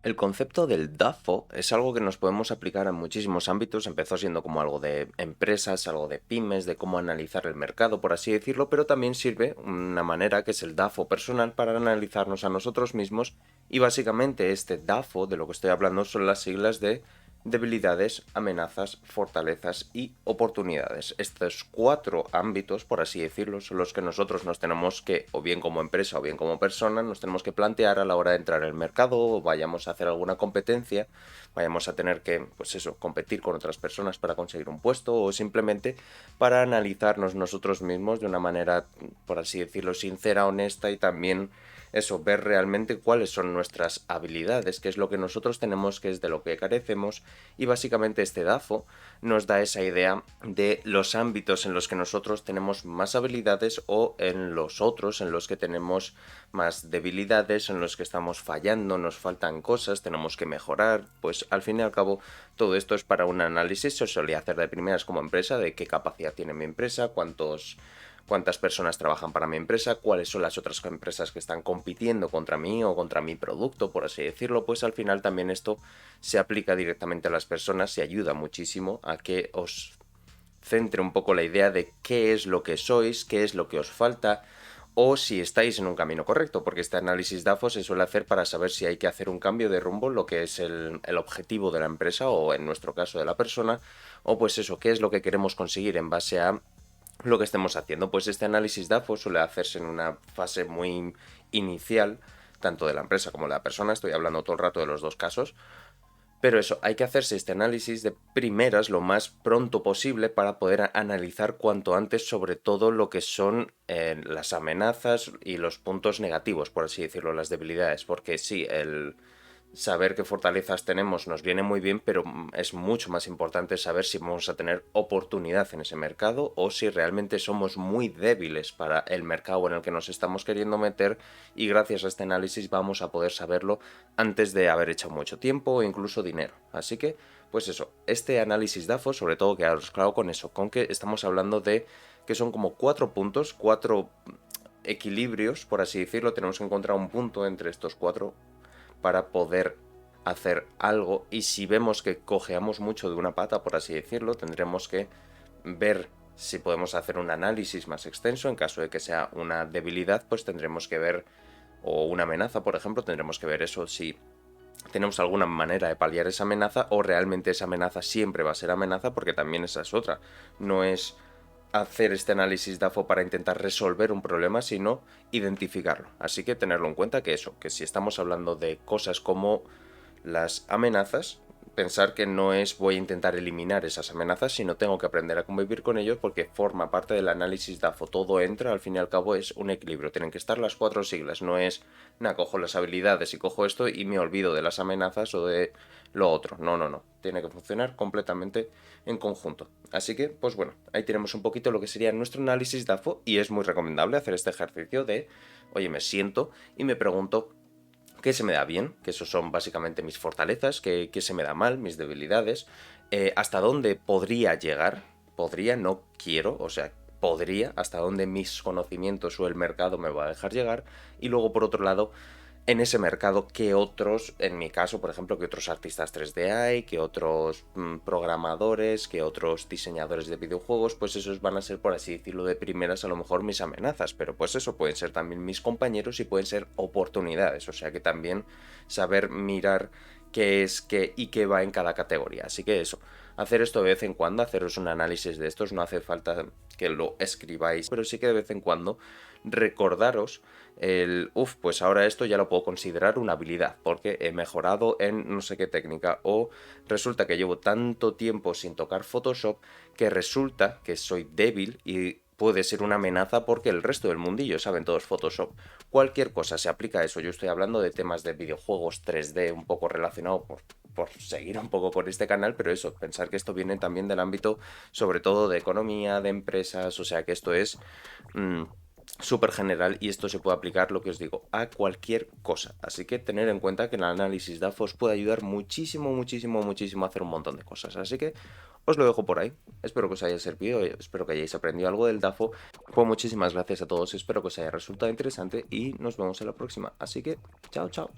El concepto del DAFO es algo que nos podemos aplicar en muchísimos ámbitos. Empezó siendo como algo de empresas, algo de pymes, de cómo analizar el mercado, por así decirlo, pero también sirve una manera que es el DAFO personal para analizarnos a nosotros mismos. Y básicamente este DAFO, de lo que estoy hablando, son las siglas de debilidades, amenazas, fortalezas y oportunidades. Estos cuatro ámbitos, por así decirlo, son los que nosotros nos tenemos que, o bien como empresa o bien como persona, nos tenemos que plantear a la hora de entrar en el mercado o vayamos a hacer alguna competencia, vayamos a tener que, pues eso, competir con otras personas para conseguir un puesto o simplemente para analizarnos nosotros mismos de una manera, por así decirlo, sincera, honesta y también eso, ver realmente cuáles son nuestras habilidades, qué es lo que nosotros tenemos, qué es de lo que carecemos y básicamente este DAFO nos da esa idea de los ámbitos en los que nosotros tenemos más habilidades o en los otros en los que tenemos más debilidades, en los que estamos fallando, nos faltan cosas, tenemos que mejorar, pues al fin y al cabo todo esto es para un análisis, se solía hacer de primeras como empresa, de qué capacidad tiene mi empresa, cuántas personas trabajan para mi empresa, cuáles son las otras empresas que están compitiendo contra mí o contra mi producto, por así decirlo, pues al final también esto se aplica directamente a las personas y ayuda muchísimo a que os centre un poco la idea de qué es lo que sois, qué es lo que os falta o si estáis en un camino correcto, porque este análisis DAFO se suele hacer para saber si hay que hacer un cambio de rumbo, lo que es el objetivo de la empresa o en nuestro caso de la persona, o pues eso, qué es lo que queremos conseguir en base a lo que estemos haciendo. Pues este análisis DAFO suele hacerse en una fase muy inicial, tanto de la empresa como de la persona, estoy hablando todo el rato de los dos casos, pero eso, hay que hacerse este análisis de primeras lo más pronto posible para poder analizar cuanto antes sobre todo lo que son las amenazas y los puntos negativos, por así decirlo, las debilidades, porque sí, el saber qué fortalezas tenemos nos viene muy bien, pero es mucho más importante saber si vamos a tener oportunidad en ese mercado o si realmente somos muy débiles para el mercado en el que nos estamos queriendo meter y gracias a este análisis vamos a poder saberlo antes de haber hecho mucho tiempo o incluso dinero. Así que, pues eso, este análisis DAFO, sobre todo quedaros claro con eso, con que estamos hablando de que son como cuatro puntos, cuatro equilibrios, por así decirlo, tenemos que encontrar un punto entre estos cuatro para poder hacer algo y si vemos que cojeamos mucho de una pata, por así decirlo, tendremos que ver si podemos hacer un análisis más extenso. En caso de que sea una debilidad, pues tendremos que ver, o una amenaza, por ejemplo, tendremos que ver eso si tenemos alguna manera de paliar esa amenaza o realmente esa amenaza siempre va a ser amenaza, porque también esa es otra. No es hacer este análisis DAFO para intentar resolver un problema, sino identificarlo. Así que tenerlo en cuenta que eso, que si estamos hablando de cosas como las amenazas, pensar que no es voy a intentar eliminar esas amenazas, sino tengo que aprender a convivir con ellos porque forma parte del análisis DAFO. Todo entra, al fin y al cabo es un equilibrio. Tienen que estar las cuatro siglas, no es, nada, cojo las habilidades y cojo esto y me olvido de las amenazas o de lo otro. No, no, no. Tiene que funcionar completamente en conjunto. Así que, pues bueno, ahí tenemos un poquito lo que sería nuestro análisis DAFO y es muy recomendable hacer este ejercicio de, oye, me siento y me pregunto qué se me da bien, que esos son básicamente mis fortalezas, qué se me da mal, mis debilidades, hasta dónde podría llegar, podría, no quiero, o sea, podría, hasta dónde mis conocimientos o el mercado me va a dejar llegar, y luego por otro lado, en ese mercado, qué otros, en mi caso, por ejemplo, qué otros artistas 3D hay, qué otros programadores, qué otros diseñadores de videojuegos, pues esos van a ser, por así decirlo, de primeras a lo mejor mis amenazas, pero pues eso pueden ser también mis compañeros y pueden ser oportunidades, o sea que también saber mirar qué es qué y qué va en cada categoría, así que eso, hacer esto de vez en cuando, haceros un análisis de estos, no hace falta que lo escribáis, pero sí que de vez en cuando recordaros pues ahora esto ya lo puedo considerar una habilidad, porque he mejorado en no sé qué técnica, o resulta que llevo tanto tiempo sin tocar Photoshop que resulta que soy débil y puede ser una amenaza porque el resto del mundillo saben todos Photoshop. Cualquier cosa se aplica a eso. Yo estoy hablando de temas de videojuegos 3D un poco relacionado por seguir un poco con este canal, pero eso, pensar que esto viene también del ámbito sobre todo de economía, de empresas, o sea que esto es súper general y esto se puede aplicar, lo que os digo, a cualquier cosa. Así que tener en cuenta que el análisis DAFO os puede ayudar muchísimo, muchísimo, muchísimo a hacer un montón de cosas. Así que os lo dejo por ahí. Espero que os haya servido, espero que hayáis aprendido algo del DAFO. Pues muchísimas gracias a todos, espero que os haya resultado interesante y nos vemos en la próxima. Así que, chao, chao.